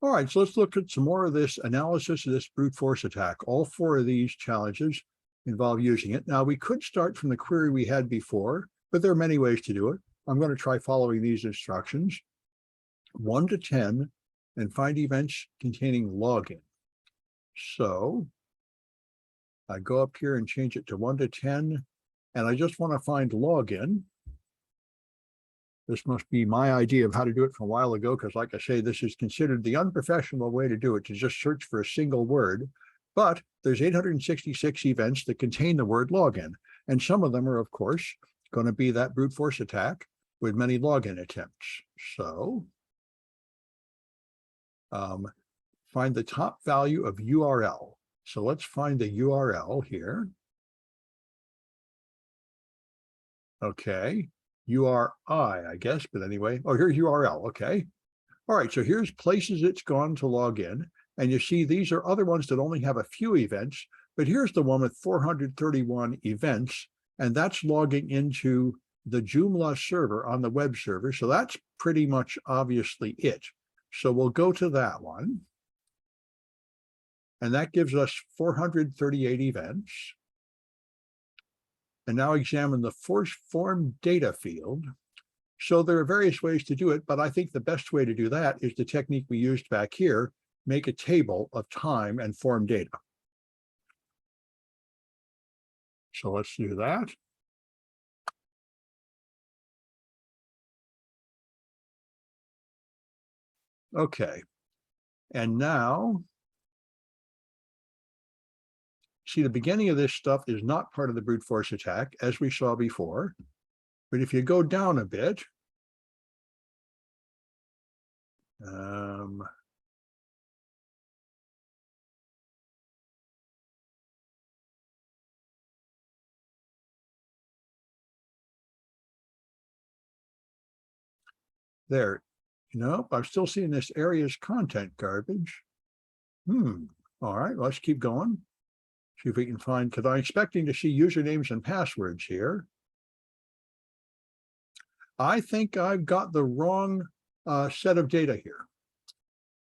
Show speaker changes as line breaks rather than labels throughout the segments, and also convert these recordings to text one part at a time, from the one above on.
All right, so let's look at some more of this analysis of this brute force attack. All four of these challenges involve using it. Now, we could start from the query we had before, but there are many ways to do it. I'm going to try following these instructions. 1 to 10, and find events containing login. So I go up here and change it to 1 to 10, and I just want to find login. This must be my idea of how to do it from a while ago, because like I say, this is considered the unprofessional way to do it, to just search for a single word. But there's 866 events that contain the word login. And some of them are, of course, going to be that brute force attack with many login attempts. So find the top value of URL. So let's find the URL here. Okay. URI, I guess, but anyway, oh, here's URL, okay. All right, so here's places it's gone to log in, and you see these are other ones that only have a few events, but here's the one with 431 events, and that's logging into the Joomla server on the web server, so that's pretty much obviously it. So we'll go to that one, and that gives us 438 events. And now examine the form data field. So there are various ways to do it, but I think the best way to do that is the technique we used back here, make a table of time and form data. So let's do that. Okay, and now, see, the beginning of this stuff is not part of the brute force attack, as we saw before. But if you go down a bit, there, nope, I'm still seeing this area's content garbage. All right, let's keep going. See if we can find, because I'm expecting to see usernames and passwords here. I think I've got the wrong set of data here.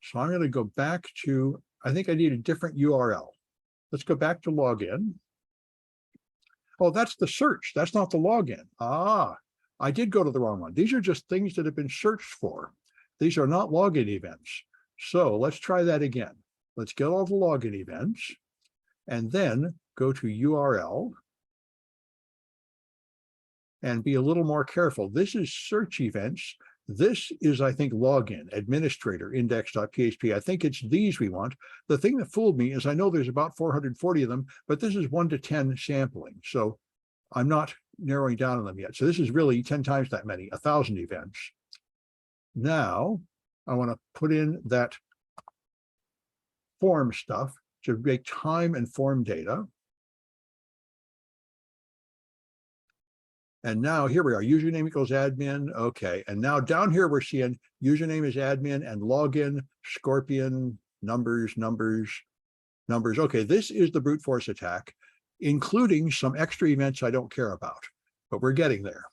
So I'm going to go back to, I think I need a different URL. Let's go back to login. Oh, that's the search. That's not the login. Ah, I did go to the wrong one. These are just things that have been searched for. These are not login events. So let's try that again. Let's get all the login events and then go to URL and be a little more careful. This is search events. This is, I think, login, administrator, index.php. I think it's these we want. The thing that fooled me is I know there's about 440 of them, but this is 1 to 10 sampling. So I'm not narrowing down on them yet. So this is really 10 times that many, 1,000 events. Now I want to put in that form stuff to make time and form data. And now here we are, username equals admin. Okay, and now down here we're seeing username is admin and login, scorpion, numbers. Okay, this is the brute force attack, including some extra events I don't care about, but we're getting there.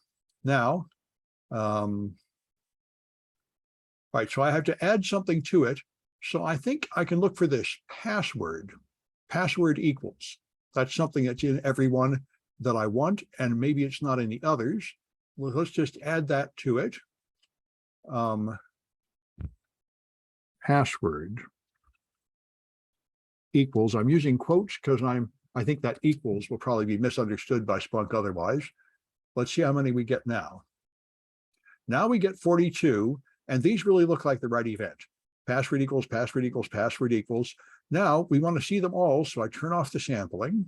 Now, right, so I have to add something to it. So I think I can look for this password equals. That's something that's in every one that I want, and maybe it's not in the others. Well, let's just add that to it. Password equals, I'm using quotes because I think that equals will probably be misunderstood by Splunk otherwise. Let's see how many we get now. Now we get 42, and these really look like the right event. Password equals, password equals, password equals. Now we want to see them all, so I turn off the sampling.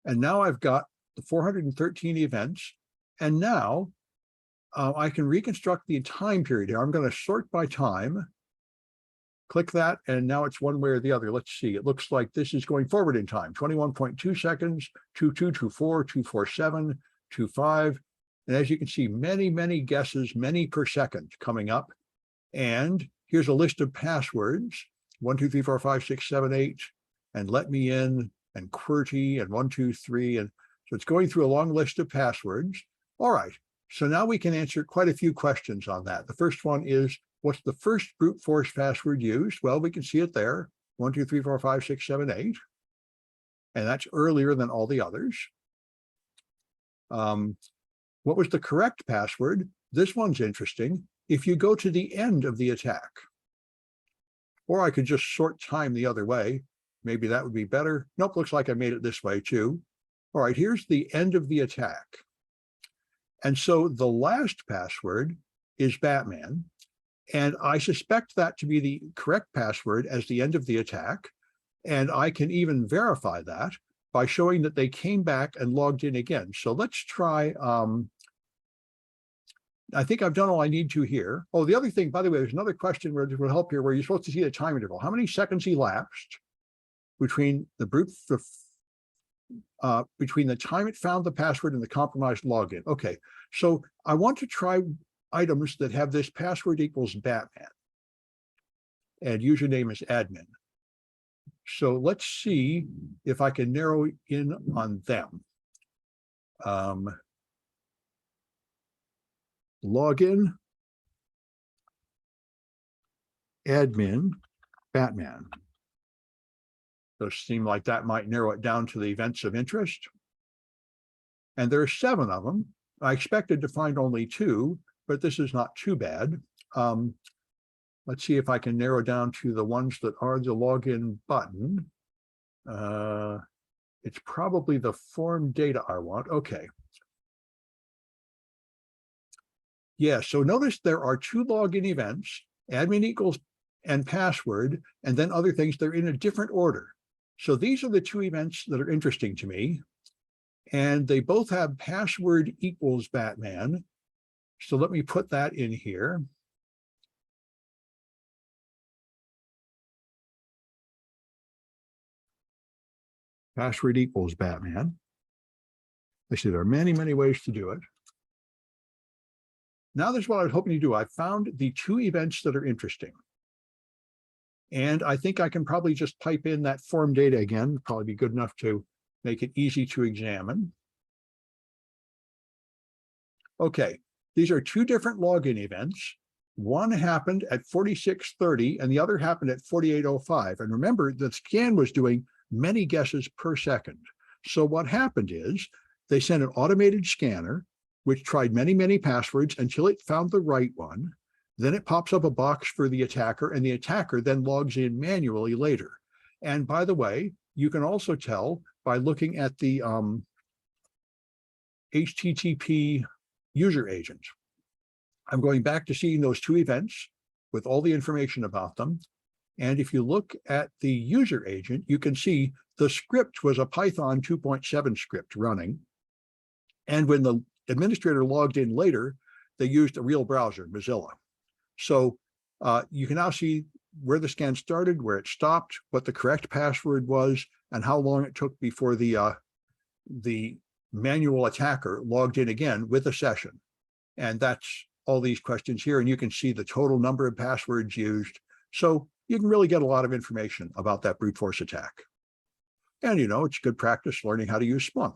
And now I've got the 413 events. And now I can reconstruct the time period here. I'm going to sort by time. Click that, and now it's one way or the other. Let's see. It looks like this is going forward in time. 21.2 seconds, 22, 24, 247, 25. And as you can see, many guesses, many per second coming up. And here's a list of passwords, 1, 2, 3, 4, 5, 6, 7, 8, and let me in, and QWERTY, and 1, 2, 3. And so it's going through a long list of passwords. All right, So now we can answer quite a few questions on that. The first one is, what's the first brute force password used? Well, we can see it there, 1, 2, 3, 4, 5, 6, 7, 8. And that's earlier than all the others. What was the correct password? This one's interesting. If you go to the end of the attack, or I could just short time the other way. Maybe that would be better. Nope, looks like I made it this way too. All right, here's the end of the attack. And so the last password is Batman. And I suspect that to be the correct password as the end of the attack. And I can even verify that by showing that they came back and logged in again. So let's try, I think I've done all I need to here. Oh, the other thing, by the way, there's another question where it will help here, where you're supposed to see the time interval. How many seconds elapsed between the between the time it found the password and the compromised login? Okay, so I want to try items that have this password equals Batman, and username is admin. So let's see if I can narrow in on them. Login, admin, Batman. Those seem like that might narrow it down to the events of interest. And there are 7 of them. I expected to find only 2, but this is not too bad. Let's see if I can narrow down to the ones that are the login button. It's probably the form data I want. Okay. Yeah, so notice there are 2 login events, admin equals and password, and then other things. They're in a different order. So these are the 2 events that are interesting to me. And they both have password equals Batman. So let me put that in here. Password equals Batman. I see there are many, many ways to do it. Now this is what I was hoping to do. I found the 2 events that are interesting. And I think I can probably just type in that form data again, probably be good enough to make it easy to examine. Okay, these are 2 different login events. One happened at 46:30 and the other happened at 48:05. And remember, the scan was doing many guesses per second. So what happened is they sent an automated scanner, which tried many, many passwords until it found the right one. Then it pops up a box for the attacker, and the attacker then logs in manually later. And by the way, you can also tell by looking at the HTTP user agent. I'm going back to seeing those 2 events with all the information about them. And if you look at the user agent, you can see the script was a Python 2.7 script running. And when the administrator logged in later, they used a real browser, Mozilla. So you can now see where the scan started, where it stopped, what the correct password was, and how long it took before the manual attacker logged in again with a session. And that's all these questions here. And you can see the total number of passwords used. So you can really get a lot of information about that brute force attack. And, you know, it's good practice learning how to use Splunk.